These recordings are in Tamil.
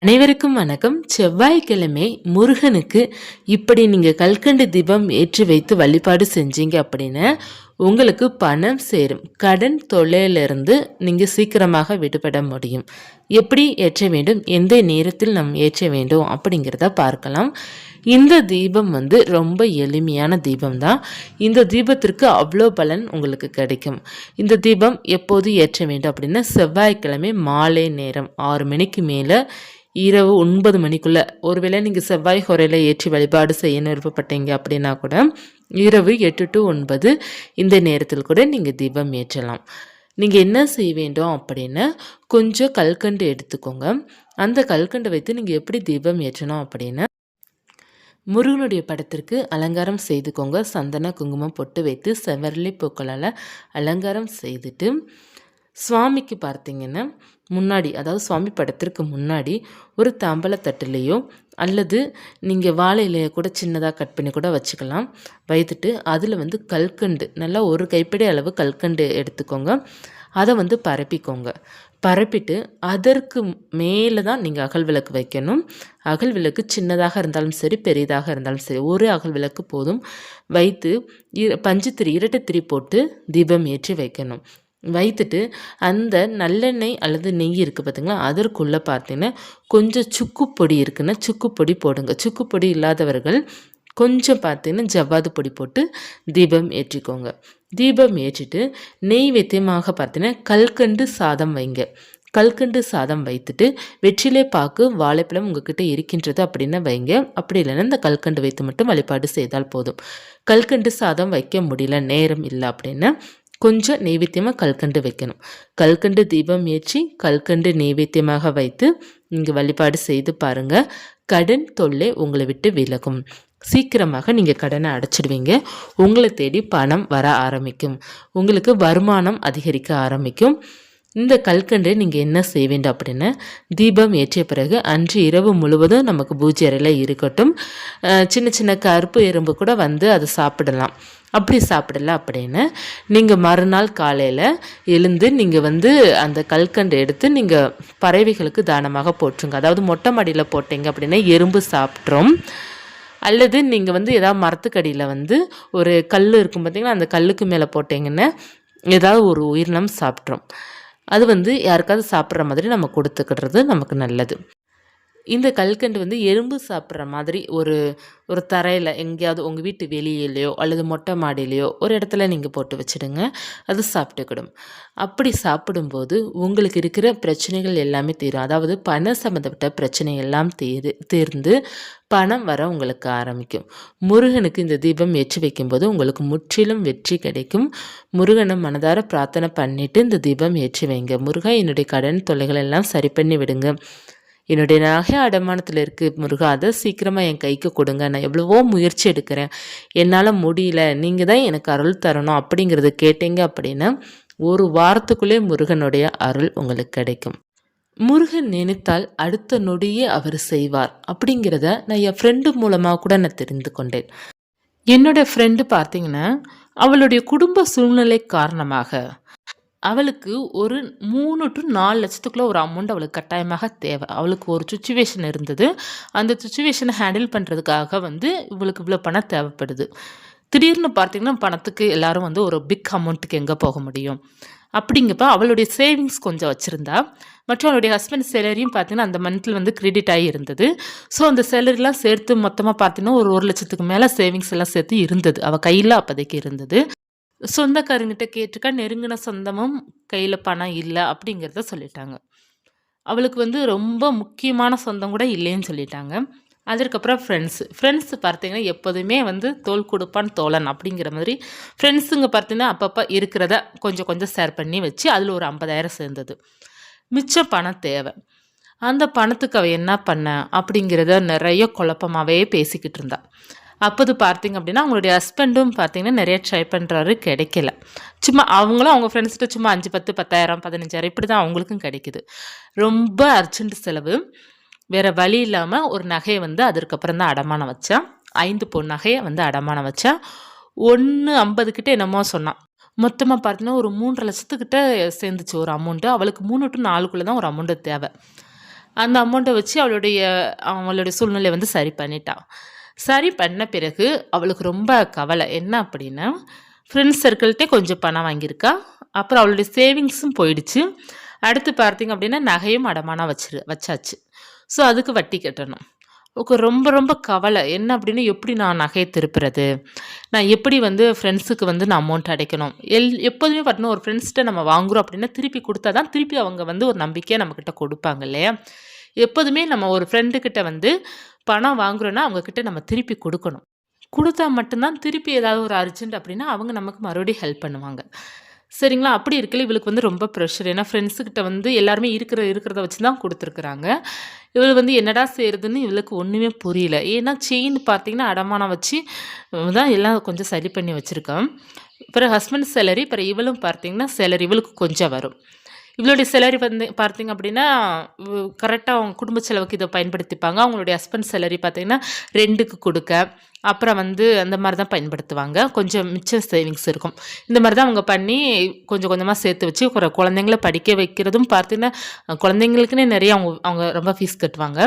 அனைவருக்கும் வணக்கம். செவ்வாய்க்கிழமை முருகனுக்கு இப்படி நீங்கள் கல்கண்டு தீபம் ஏற்றி வைத்து வழிபாடு செஞ்சீங்க அப்படின்னா உங்களுக்கு பணம் சேரும். கடன் தொல்லையிலிருந்து நீங்கள் சீக்கிரமாக விடுபட முடியும். எப்படி ஏற்ற வேண்டும், எந்த நேரத்தில் நாம் ஏற்ற வேண்டும் அப்படிங்கிறத பார்க்கலாம். இந்த தீபம் ரொம்ப எளிமையான தீபம் தான். இந்த தீபத்திற்கு அவ்வளோ பலன் உங்களுக்கு கிடைக்கும். இந்த தீபம் எப்போது ஏற்ற வேண்டும் அப்படின்னா செவ்வாய்க்கிழமை மாலை நேரம் 6 மணிக்கு மேலே இரவு 9 மணிக்குள்ளே. ஒருவேளை நீங்கள் செவ்வாய் ஹொரையில் ஏற்றி வழிபாடு செய்யணும் விருப்பப்பட்டீங்க அப்படின்னா கூட இரவு 8 to 9 இந்த நேரத்தில் கூட நீங்கள் தீபம் ஏற்றலாம். நீங்கள் என்ன செய்ய வேண்டும் அப்படின்னா கொஞ்சம் கல்கண்டு எடுத்துக்கோங்க. அந்த கல்கண்டை வைத்து நீங்கள் எப்படி தீபம் ஏற்றணும் அப்படின்னா முருகனுடைய படத்திற்கு அலங்காரம் செய்துக்கோங்க. சந்தன குங்குமம் பொட்டு வைத்து செவரளி பூக்களால் அலங்காரம் செய்துட்டு சுவாமிக்கு பார்த்தீங்கன்னா முன்னாடி, அதாவது சுவாமி படத்திற்கு முன்னாடி ஒரு தாம்பலத்தட்டுலேயோ அல்லது நீங்கள் வாழை இலையை கூட சின்னதாக கட் பண்ணி கூட வச்சுக்கலாம். வைத்துட்டு அதில் கல்கண்டு நல்லா ஒரு கைப்பிடி அளவு கல்கண்டு எடுத்துக்கோங்க. அதை பரப்பிக்கோங்க. பரப்பிட்டு அதற்கு மேலே தான் நீங்கள் அகல் விளக்கு வைக்கணும். அகல் விளக்கு சின்னதாக இருந்தாலும் சரி பெரியதாக இருந்தாலும் சரி ஒரு அகல் விளக்கு போதும். வைத்து பஞ்சுத்திரி இரட்டைத்திரி போட்டு தீபம் ஏற்றி வைக்கணும். வைத்துட்டு அந்த நல்லெண்ணெய் அல்லது நெய் இருக்குது பார்த்திங்களா, அதற்குள்ளே பார்த்தீங்கன்னா கொஞ்சம் சுக்கு பொடி இருக்குன்னா சுக்கு பொடி போடுங்க. சுக்கு பொடி இல்லாதவர்கள் கொஞ்சம் பார்த்தீங்கன்னா ஜவ்வாது பொடி போட்டு தீபம் ஏற்றிக்கோங்க. தீபம் ஏற்றிட்டு நெய்வேத்தியமாக பார்த்தீங்கன்னா கல்கண்டு சாதம் வைங்க. கல்கண்டு சாதம் வைத்துட்டு வெற்றிலை பாக்கு வாழைப்பழம் உங்ககிட்ட இருக்கின்றது அப்படின்னா வைங்க. அப்படி இல்லைன்னா இந்த கல்கண்டு வைத்து மட்டும் வழிபாடு செய்தால் போதும். கல்கண்டு சாதம் வைக்க முடியல, நேரம் இல்லை அப்படின்னா கொஞ்சம் நெய்வேத்தியமாக கல்கண்டு வைக்கணும். கல்கண்டு தீபம் ஏற்றி கல்கண்டு நெய்வேத்தியமாக வைத்து நீங்கள் வழிபாடு செய்து பாருங்கள். கடன் தொல்லை உங்களை விட்டு விலகும். சீக்கிரமாக நீங்கள் கடனை அடைச்சிடுவீங்க. உங்களை தேடி பணம் வர ஆரம்பிக்கும். உங்களுக்கு வருமானம் அதிகரிக்க ஆரம்பிக்கும். இந்த கல்கண்டை நீங்கள் என்ன செய்ய வேண்டும் அப்படின்னா தீபம் ஏற்றிய பிறகு அன்று இரவு முழுவதும் நமக்கு பூஜை அறையில் இருக்கட்டும். சின்ன சின்ன கருப்பு எறும்பு கூட அதை சாப்பிடலாம். அப்படி சாப்பிடல அப்படின்னா நீங்கள் மறுநாள் காலையில் எழுந்து நீங்கள் அந்த கல்கண்டை எடுத்து நீங்கள் பறவைகளுக்கு தானமாக போட்டுருங்க. அதாவது மொட்டை மாடியில் போட்டீங்க அப்படின்னா எறும்பு சாப்பிட்றோம். அல்லது நீங்கள் ஏதாவது மரத்துக்கடியில் ஒரு கல் இருக்கும் பார்த்திங்கன்னா, அந்த கல்லுக்கு மேலே போட்டிங்கன்னா ஏதாவது ஒரு உயிரினம் சாப்பிட்றோம். அது யாருக்காவது சாப்பிட்ற மாதிரி நம்ம கொடுத்துக்கிடுறது நமக்கு நல்லது. இந்த கல்கண்டு எறும்பு சாப்பிட்ற மாதிரி ஒரு ஒரு தரையில் எங்கேயாவது உங்கள் வீட்டு வெளியிலையோ அல்லது மொட்டை மாடியிலையோ ஒரு இடத்துல நீங்கள் போட்டு வச்சுடுங்க. அது சாப்பிட்டுக்கிடும். அப்படி சாப்பிடும்போது உங்களுக்கு இருக்கிற பிரச்சனைகள் எல்லாமே தீரும். அதாவது பண சம்மந்தப்பட்ட பிரச்சனை எல்லாம் தீர்ந்து பணம் வர உங்களுக்கு ஆரம்பிக்கும். முருகனுக்கு இந்த தீபம் ஏற்றி வைக்கும்போது உங்களுக்கு முற்றிலும் வெற்றி கிடைக்கும். முருகனை மனதார பிரார்த்தனை பண்ணிவிட்டு இந்த தீபம் ஏற்றி வைங்க. முருகா, என்னுடைய கடன் தொல்லைகள் எல்லாம் சரி பண்ணி விடுங்க. என்னுடைய நகை அடமானத்தில் இருக்குது முருகா, அதை சீக்கிரமாக என் கைக்கு கொடுங்க. நான் எவ்வளவோ முயற்சி எடுக்கிறேன், என்னால் முடியல, நீங்கள் தான் எனக்கு அருள் தரணும் அப்படிங்கிறது கேட்டீங்க அப்படின்னா ஒரு வாரத்துக்குள்ளே முருகனுடைய அருள் உங்களுக்கு கிடைக்கும். முருகன் நினைத்தால் அடுத்த நொடியே அவர் செய்வார் அப்படிங்கிறத நான் என் ஃப்ரெண்டு மூலமாக கூட நான் தெரிந்து கொண்டேன். என்னோடய ஃப்ரெண்டு பார்த்தீங்கன்னா அவளுடைய குடும்ப சூழ்நிலை காரணமாக அவளுக்கு ஒரு 3 to 4 லட்சத்துக்குள்ள ஒரு அமௌண்ட் அவளுக்கு கட்டாயமாக தேவை. அவளுக்கு ஒரு சுச்சுவேஷன் இருந்தது. அந்த சுச்சுவேஷனை ஹேண்டில் பண்ணுறதுக்காக இவளுக்கு இவ்வளோ பணம் தேவைப்படுது. திடீர்னு பார்த்தீங்கன்னா பணத்துக்கு எல்லாரும் ஒரு பிக் அமௌண்ட்டுக்கு எங்கே போக முடியும்? அப்படிங்கப்போ அவளுடைய சேவிங்ஸ் கொஞ்சம் வச்சுருந்தா. மற்றும் அவளுடைய ஹஸ்பண்ட் சேலரியும் பார்த்தீங்கன்னா அந்த மந்த்தில் கிரெடிட் ஆகி இருந்தது. ஸோ அந்த சேலரிலாம் சேர்த்து மொத்தமாக பார்த்தீங்கன்னா ஒரு 1 லட்சத்துக்கு மேலே சேவிங்ஸ் எல்லாம் சேர்த்து இருந்தது. அவள் கையில் அப்போதைக்கு இருந்தது. சொந்தக்காரங்கிட்ட கேட்டுக்கா, நெருங்கின சொந்தமும் கையில் பணம் இல்லை அப்படிங்கிறத சொல்லிட்டாங்க. அவளுக்கு ரொம்ப முக்கியமான சொந்தம் கூட இல்லைன்னு சொல்லிட்டாங்க. அதற்கப்புறம் ஃப்ரெண்ட்ஸு பார்த்தீங்கன்னா எப்போதுமே தோள் கொடுப்பான் தோழன் அப்படிங்கிற மாதிரி ஃப்ரெண்ட்ஸுங்க பார்த்தீங்கன்னா அப்பப்போ இருக்கிறத கொஞ்சம் கொஞ்சம் ஷேர் பண்ணி வச்சு அதில் ஒரு 50,000 சேர்ந்தது. மிச்சம் பணம் தேவை. அந்த பணத்துக்கு அவள் என்ன பண்ண அப்படிங்கிறத நிறைய குழப்பமாகவே பேசிக்கிட்டு இருந்தா. அப்போது பார்த்தீங்க அப்படின்னா அவங்களுடைய ஹஸ்பண்டும் பார்த்தீங்கன்னா நிறைய ட்ரை பண்ணுறாரு, கிடைக்கல. சும்மா அவங்களும் அவங்க ஃப்ரெண்ட்ஸ்கிட்ட சும்மா 5, 10, 10,000, 15,000 இப்படி தான் அவங்களுக்கும் கிடைக்குது. ரொம்ப அர்ஜென்ட் செலவு. வேறு வழி இல்லாமல் ஒரு நகையை அதற்கப்புறம் தான் அடமானம் வச்சா. 5 பொன் நகையை அடமானம் வச்சா. 1,50 கிட்ட என்னமோ சொன்னான். மொத்தமாக பார்த்தீங்கன்னா ஒரு 3,50,000 சேர்ந்துச்சு ஒரு அமௌண்ட்டு. அவளுக்கு 3 to 4க்குள்ளே தான் ஒரு அமௌண்ட்டு தேவை. அந்த அமௌண்ட்டை வச்சு அவளுடைய சூழ்நிலையை வந்து சரி பண்ணிட்டா. சரி பண்ண பிறகு அவளுக்கு ரொம்ப கவலை. என்ன அப்படின்னா, ஃப்ரெண்ட்ஸ் சர்க்கிள்கிட்டே கொஞ்சம் பணம் வாங்கியிருக்கா. அப்புறம் அவளுடைய சேவிங்ஸும் போயிடுச்சு. அடுத்து பார்த்தீங்க அப்படின்னா, நகையும் அடமானம் வச்சாச்சு. ஸோ அதுக்கு வட்டி கட்டணும். அவளுக்கு ரொம்ப ரொம்ப கவலை. என்ன அப்படின்னா, எப்படி நான் நகையை திருப்புறது? நான் எப்படி வந்து ஃப்ரெண்ட்ஸுக்கு வந்து நான் அமௌண்ட் அடைக்கணும்? எப்போதுமே பார்த்தீங்கன்னா, ஒரு ஃப்ரெண்ட்ஸ்கிட்ட நம்ம வாங்குறோம் அப்படின்னா, திருப்பி குடுத்தா தான் திருப்பி அவங்க வந்து ஒரு நம்பிக்கையா நம்மகிட்ட கொடுப்பாங்க இல்லையா? எப்போதுமே நம்ம ஒரு ஃப்ரெண்டுக்கிட்ட வந்து பணம் வாங்குறோன்னா, அவங்க கிட்ட நம்ம திருப்பி குடுக்கணும். குடுத்தா மட்டும் தான் திருப்பி ஏதாவது ஒரு அர்ஜென்ட் அப்படின்னா, அவங்க நமக்கு மறுபடியும் ஹெல்ப் பண்ணுவாங்க. சரிங்களா? அப்படி இருக்கையில இவளுக்கு வந்து ரொம்ப ப்ரெஷர். ஏன்னா ஃப்ரெண்ட்ஸுகிட்ட வந்து எல்லாருமே இருக்கிறத வச்சு தான் குடுத்துருக்குறாங்க. இவள் வந்து என்னடா செய்றதுன்னு இவளுக்கு ஒண்ணுமே புரியல. ஏன்னா செயின் பார்த்தீங்கன்னா, அடமானம் வச்சு தான் எல்லாம் கொஞ்சம் சரி பண்ணி வச்சிருக்கா. பிறகு ஹஸ்பண்ட் சேலரி, பிறகு இவளும் பார்த்தீங்கன்னா சேலரி இவளுக்கு கொஞ்சம் வரும். இவளுடைய சேலரி வந்து பார்த்தீங்க அப்படின்னா, கரெக்ட்டா அவங்க குடும்ப செலவுக்கு இத பயன்படுத்திப்பாங்க. அவங்களுடைய ஹஸ்பண்ட் சேலரி பார்த்தீங்கன்னா, ரெண்டுக்கு குடுக்க, அப்புறம் வந்து அந்த மாரி தான் பயன்படுத்துவாங்க. கொஞ்சம் மிச்சம் சேவிங்ஸ் இருக்கும். இந்த மாரி தான் அவங்க பண்ணி கொஞ்சம் கொஞ்சமா சேர்த்து வச்சு குழந்தைங்கள படிக்க வைக்கிறதும் பார்த்தீங்கன்னா, குழந்தைங்களுக்குன்னே நெறைய அவங்க அவங்க ரொம்ப ஃபீஸ் கட்டுவாங்க.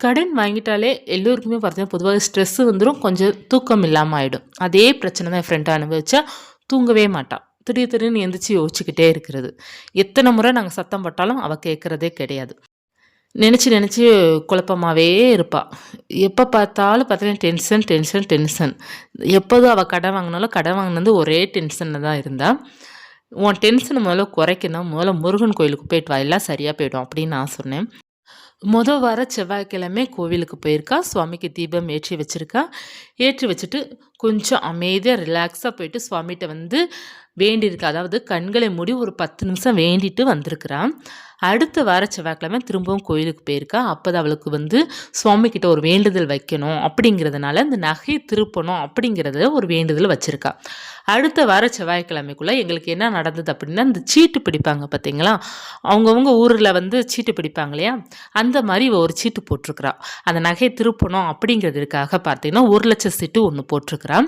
கடன் வாங்கிட்டாலே எல்லோருக்குமே பார்த்தீங்கன்னா, பொதுவாக ஸ்ட்ரெஸ் வந்துரும். கொஞ்சம் தூக்கம் இல்லாம ஆயிடும். அதே பிரச்சனை தான் என் ஃப்ரெண்ட் அனுபவிச்சா. தூங்கவே மாட்டா. திடீர் திடீர்னு எந்திரிச்சு யோசிச்சுக்கிட்டே இருக்கிறது. எத்தன முறை நாங்க சத்தம் போட்டாலும் அவ கேட்கறதே கிடையாது. நெனச்சு நெனச்சு குழப்பமாவே இருப்பா. எப்ப பார்த்தாலும் பார்த்தீங்கன்னா டென்ஷன், டென்ஷன், டென்ஷன். எப்போதும் அவ கடன் வாங்குனாலும் கடன் வாங்குனது ஒரே டென்ஷன்ல தான் இருந்தா. "உன் டென்ஷன முதல்ல குறைக்கணும். முதல்ல முருகன் கோயிலுக்கு போயிட்டு வா. எல்லாம் சரியா போயிடும்" அப்படின்னு நான் சொன்னேன். வார செவ்வாய்க்கிழமை கோவிலுக்கு போயிருக்கா. சுவாமிக்கு தீபம் ஏற்றி வச்சிருக்கா. ஏற்றி வச்சுட்டு கொஞ்சம் அமைதியா ரிலாக்ஸா போயிட்டு சுவாமிட்ட வந்து வேண்டியிருக்கா. அதாவது கண்களை மூடி ஒரு 10 நிமிஷம் வேண்டிட்டு வந்திருக்கிறா. அடுத்த வார செவ்வாய்க்கிழமை திரும்பவும் கோயிலுக்கு போயிருக்கா. அப்பதான் அவளுக்கு வந்து சுவாமி கிட்ட ஒரு வேண்டுதல் வைக்கணும் அப்படிங்கிறதுனால இந்த நகையை திருப்பணும் அப்படிங்கிறத ஒரு வேண்டுதல் வச்சிருக்கா. அடுத்த வார செவ்வாய்க்கிழமைக்குள்ள எங்களுக்கு என்ன நடந்தது அப்படின்னா, இந்த சீட்டு பிடிப்பாங்க பார்த்தீங்களா? அவங்கவங்க ஊர்ல வந்து சீட்டு பிடிப்பாங்க இல்லையா? அந்த மாரி இவ ஒரு சீட்டு போட்டிருக்கிறா. அந்த நகையை திருப்பணும் அப்படிங்கிறதுக்காக பார்த்தீங்கன்னா, 1,00,000 சீட்டு ஒண்ணு போட்டிருக்கிறா.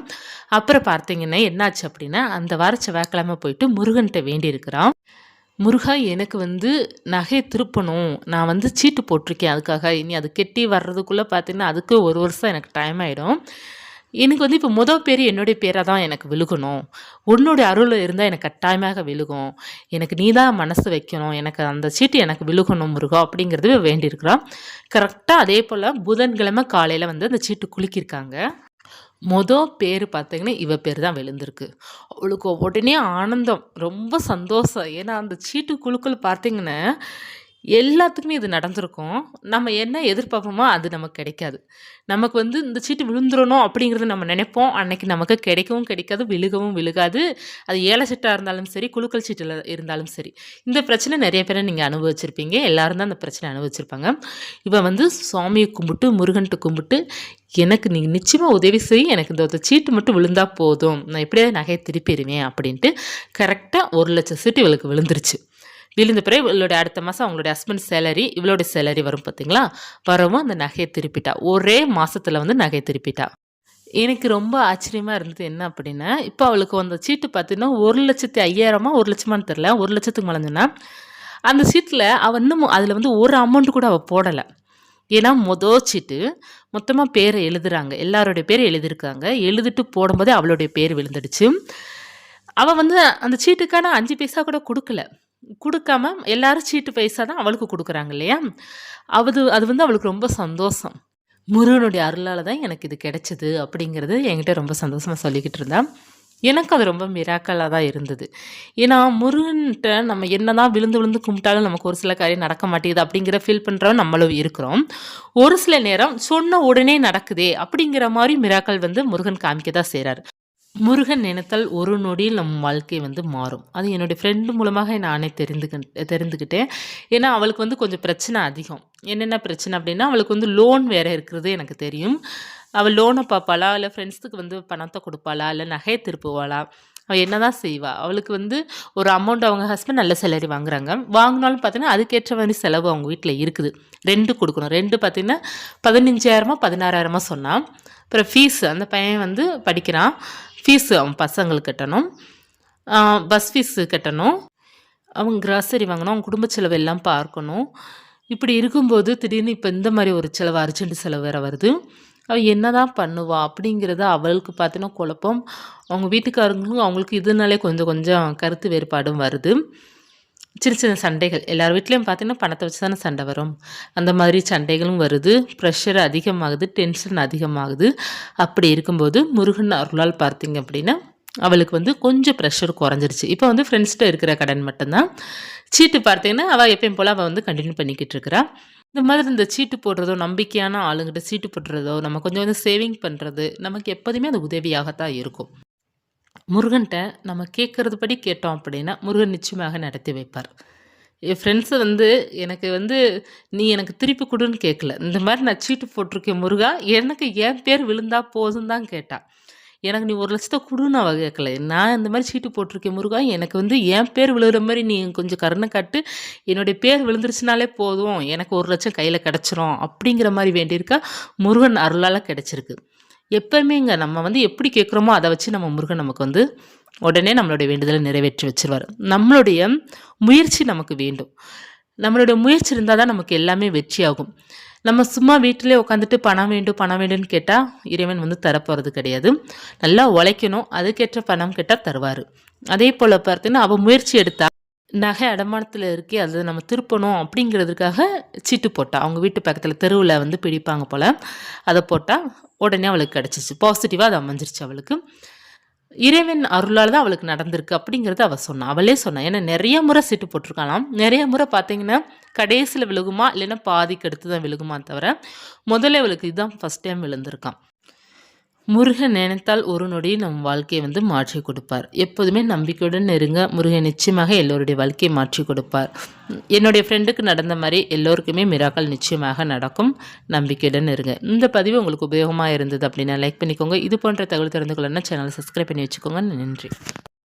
அப்புறம் பார்த்தீங்கன்னா என்னாச்சு அப்படின்னா, அந்த வார செவ்வாய்க்கிழமை போயிட்டு முருகன்ட்ட வேண்டியிருக்கிறா. முருகா, எனக்கு வந்து நகைய திருப்பணும். நான் வந்து சீட்டு போட்டிருக்கேன் அதுக்காக. இனி அது கெட்டி வர்றதுக்குள்ள பார்த்தீங்கன்னா, அதுக்கு 1 வருஷம் எனக்கு டைம் ஆயிடும். எனக்கு வந்து இப்போ பேரு என்னுடைய பேரா தான் எனக்கு விழுகணும். உன்னுடைய அருள் இருந்தா எனக்கு கட்டாயமாக விழுகும். எனக்கு நீ தான் மனசு வைக்கணும். எனக்கு அந்த சீட்டு எனக்கு விழுகணும் முருகா அப்படிங்கிறது வேண்டியிருக்கிறா. கரெக்ட்டா அதே போல புதன்கிழமை காலையில வந்து அந்த சீட்டு குலுக்கியிருக்காங்க. பேரு பார்த்தீங்கன்னா, இவ பேரு தான் விழுந்திருக்கு. அவளுக்கு உடனே ஆனந்தம். ரொம்ப சந்தோஷம். ஏன்னா, அந்த சீட்டு குலுக்கல் பார்த்தீங்கன்னா, எல்லாத்துக்குமே இது நடந்திருக்கும். நம்ம என்ன எதிர்பார்ப்போமோ, அது நமக்கு கிடைக்காது. நமக்கு வந்து இந்த சீட்டு விழுந்துறணும் அப்படிங்கிறது நம்ம நினைப்போம். அன்னைக்கு நமக்கு கிடைக்கவும் கிடைக்காது, விழுகவும் விழுகாது. அது ஏல சீட்டா இருந்தாலும் சரி, குலுக்கல் சீட்டுல இருந்தாலும் சரி. இந்த பிரச்சனை நெறைய பேர நீங்க அனுபவிச்சிருப்பீங்க. எல்லாரும் தான் அந்த பிரச்சனை அனுபவிச்சிருப்பாங்க. இவ வந்து சாமிய கும்பிட்டு, முருகன்ட்ட கும்பிட்டு, "எனக்கு நீ நிச்சயமா உதவி செய். எனக்கு இந்த சீட்டு மட்டும் விழுந்தா போதும். நான் எப்படியாவது நகைய திருப்பிருவேன்" அப்படின்ட்டு கரெக்ட்டா 1,00,000 சீட்டு இவளுக்கு விழுந்துருச்சு. விழுந்த பிறகு இவளுடைய அடுத்த மாசம் அவங்களுடைய ஹஸ்பண்ட் சேலரி, இவளுடைய சேலரி வரும் பார்த்தீங்களா? வரவும் அந்த நகைய திருப்பிட்டா. ஒரே மாசத்துல வந்து நகைய திருப்பிட்டா. எனக்கு ரொம்ப ஆச்சரியமா இருந்தது என்ன அப்படின்னா, இப்ப அவளுக்கு வந்த சீட்டு பார்த்தீங்கன்னா, 1,05,000 1,00,000 தெரியல. 1,00,000க்கு மேல சொன்னா. அந்த சீட்ல அவ இன்னும் அதுல வந்து ஒரு அமௌண்ட் கூட அவ போடல. ஏன்னா, சீட்டு மொத்தமா பேர எழுதுறாங்க. எல்லாருடைய பேரும் எழுதியிருக்காங்க. எழுதிட்டு போடும்போதே அவளுடைய பேர் விழுந்துடுச்சு. அவ வந்து அந்த சீட்டுக்கான 5 பைசா கூட குடுக்கல. குடுக்காம எல்லாரும் சீட்டு பைசா தான் அவளுக்கு குடுக்குறாங்க இல்லையா? அது வந்து அவளுக்கு ரொம்ப சந்தோஷம். முருகனுடைய அருளால தான் எனக்கு இது கிடைச்சது அப்படிங்கிறது என்கிட்ட ரொம்ப சந்தோஷமா சொல்லிக்கிட்டு இருந்தா. எனக்கு அது ரொம்ப மிராக்கலா தான் இருந்தது. ஏன்னா, முருகன்ட்ட நம்ம என்னதான் விழுந்து விழுந்து கும்பிட்டாலும் நமக்கு ஒரு சில காரியம் நடக்க மாட்டேங்குது அப்படிங்கிற ஃபீல் பண்றோம் நம்மளும் இருக்கிறோம். ஒரு சில நேரம் சொன்ன உடனே நடக்குதே அப்படிங்கிற மாரி மிராக்கல் வந்து முருகன் காமிக்க தான் செய்றாரு. முருகன் நினைத்தால் ஒரு நொடியில் நம் வாழ்க்கை வந்து மாறும். அது என்னுடைய ஃப்ரெண்டு மூலமாக நானே தெரிந்துக்கிட்டேன். ஏன்னா, அவளுக்கு வந்து கொஞ்சம் பிரச்சனை அதிகம். என்னென்ன பிரச்சனை அப்டின்னா, அவளுக்கு வந்து லோன் வேற இருக்கிறது எனக்கு தெரியும். அவள் லோன பார்ப்பாளா? இல்ல ஃப்ரெண்ட்ஸுக்கு வந்து பணத்த குடுப்பாளா? இல்ல நகைய திருப்புவாளா? அவ என்னதான் செய்வா? அவளுக்கு வந்து ஒரு அமௌண்ட் அவங்க ஹஸ்பண்ட் நல்ல சேலரி வாங்குறாங்க. வாங்குனாலும் பார்த்தீங்கன்னா, அதுக்கேற்ற மாரி செலவு அவங்க வீட்ல இருக்குது. ரெண்ட் குடுக்கணும். ரெண்ட் பார்த்தீங்கன்னா, 15,000 16,000 சொன்னா. அப்புறம் ஃபீஸ் அந்த பையன் வந்து படிக்கிறான். ஃபீஸு அவன் பசங்களுக்கு கட்டணும். பஸ் ஃபீஸு கட்டணும். அவங்க கிராசரி வாங்கணும். அவங்க குடும்ப செலவு எல்லாம் பார்க்கணும். இப்படி இருக்கும்போது திடீர்னு இப்போ இந்த மாதிரி ஒரு செலவு அர்ஜென்ட் செலவு வேறு வருது. அவள் என்னதான் பண்ணுவா அப்படிங்கிறத அவளுக்கு பார்த்தீங்கன்னா குழப்பம். அவங்க வீட்டுக்காரங்களும் அவங்களுக்கு இதனாலே கொஞ்சம் கொஞ்சம் கருத்து வேறுபாடும் வருது. சின்ன சின்ன சண்டைகள் எல்லார் வீட்லேயும் பார்த்தீங்கன்னா பணத்தை வச்சு தானே சண்டை வரும். அந்த மாதிரி சண்டைகளும் வருது. ப்ரெஷர் அதிகமாகுது, டென்ஷன் அதிகமாகுது. அப்படி இருக்கும்போது முருகன் அருளால் பார்த்தீங்க அப்படின்னா அவளுக்கு வந்து கொஞ்சம் ப்ரெஷர் குறைஞ்சிருச்சு. இப்போ வந்து ஃப்ரெண்ட்ஸ்கிட்ட இருக்கிற கடன் மட்டும்தான். சீட்டு பார்த்தீங்கன்னா அவள் எப்பயும் போல் அவள் வந்து கண்டினியூ பண்ணிக்கிட்டு இருக்கிறா. இந்த மாதிரி இந்த சீட்டு போடுறதோ, நம்பிக்கையான ஆளுங்கிட்ட சீட்டு போடுறதோ, நம்ம கொஞ்சம் வந்து சேவிங் பண்ணுறது நமக்கு எப்போதுமே அது உதவியாகத்தான் இருக்கும். முருகன்ட்ட நம்ம கேட்குறது படி கேட்டோம் அப்படின்னா முருகன் நிச்சயமாக நடத்தி வைப்பார். என் ஃப்ரெண்ட்ஸு வந்து எனக்கு வந்து நீ எனக்கு திருப்பி கொடுன்னு கேட்கல. இந்த மாதிரி நான் சீட்டு போட்டிருக்கேன் முருகா, எனக்கு என் பேர் விழுந்தா போதும் தான் கேட்டா. எனக்கு நீ 1,00,000 குடுன்னு அவ கேட்கல. நான் இந்த மாதிரி சீட்டு போட்டிருக்கேன் முருகா, எனக்கு வந்து என் பேர் விழுகிற மாதிரி நீ கொஞ்சம் கருணை காட்டு. என்னுடைய பேர் விழுந்துருச்சுனாலே போதும், எனக்கு 1,00,000 கையில் கிடச்சிரும் அப்படிங்கிற மாதிரி வேண்டியிருக்கா. முருகன் அருளால் கிடச்சிருக்கு. எப்பவுமேங்க நம்ம வந்து எப்படி கேட்குறோமோ அதை வச்சு நம்ம முருகன் நமக்கு வந்து உடனே நம்மளுடைய வேண்டுதலை நிறைவேற்றி வச்சிருவார். நம்மளுடைய முயற்சி நமக்கு வேண்டும். நம்மளுடைய முயற்சி இருந்தால் தான் நமக்கு எல்லாமே வெற்றியாகும். நம்ம சும்மா வீட்டிலே உட்காந்துட்டு பணம் வேண்டும் பணம் வேண்டும்னு கேட்டால் இறைவன் வந்து தரப்போகிறது கிடையாது. நல்லா உழைக்கணும், அதுக்கேற்ற பணம் கேட்டால் தருவார். அதே போல் பார்த்தீங்கன்னா அவள் முயற்சி எடுத்தா நகை அடமானத்தில் இருக்கே அதை நம்ம திருப்பணும் அப்படிங்கிறதுக்காக சீட்டு போட்டா. அவங்க வீட்டு பக்கத்தில் தெருவில் வந்து பிடிப்பாங்க போல், அதை போட்டால் உடனே அவளுக்கு கிடச்சிச்சு. பாசிட்டிவாக அது அமைஞ்சிருச்சு அவளுக்கு. இறைவன் அருளால் தான் அவளுக்கு நடந்திருக்கு அப்படிங்கிறத அவள் சொன்னா. அவளே சொன்னா. ஏன்னா நிறைய முறை சீட்டு போட்டிருக்காளாம். நிறைய முறை பார்த்தீங்கன்னா கடைசியில் விழுகுமா இல்லைன்னா பாதிக்கு அடுத்து தான் விழுகுமா தவிர முதல்ல அவளுக்கு இதுதான் ஃபஸ்ட் டைம் விழுந்திருக்கான். முருகன் நினைத்தால் ஒரு நொடி நம் வாழ்க்கையை வந்து மாற்றி கொடுப்பார். எப்போதுமே நம்பிக்கையுடன் இருங்க. முருகன் நிச்சயமாக எல்லோருடைய வாழ்க்கையை மாற்றி கொடுப்பார். என்னுடைய ஃப்ரெண்டுக்கு நடந்த மாதிரி எல்லோருக்குமே மிராக்கள் நிச்சயமாக நடக்கும். நம்பிக்கையுடன் இருங்க. இந்த பதிவு உங்களுக்கு உபயோகமாக இருந்தது அப்படின்னா லைக் பண்ணிக்கோங்க. இது போன்ற தகவல் தெரிந்து கொள்ளணும்னா சேனலை சப்ஸ்கிரைப் பண்ணி வச்சுக்கோங்க. நன்றி.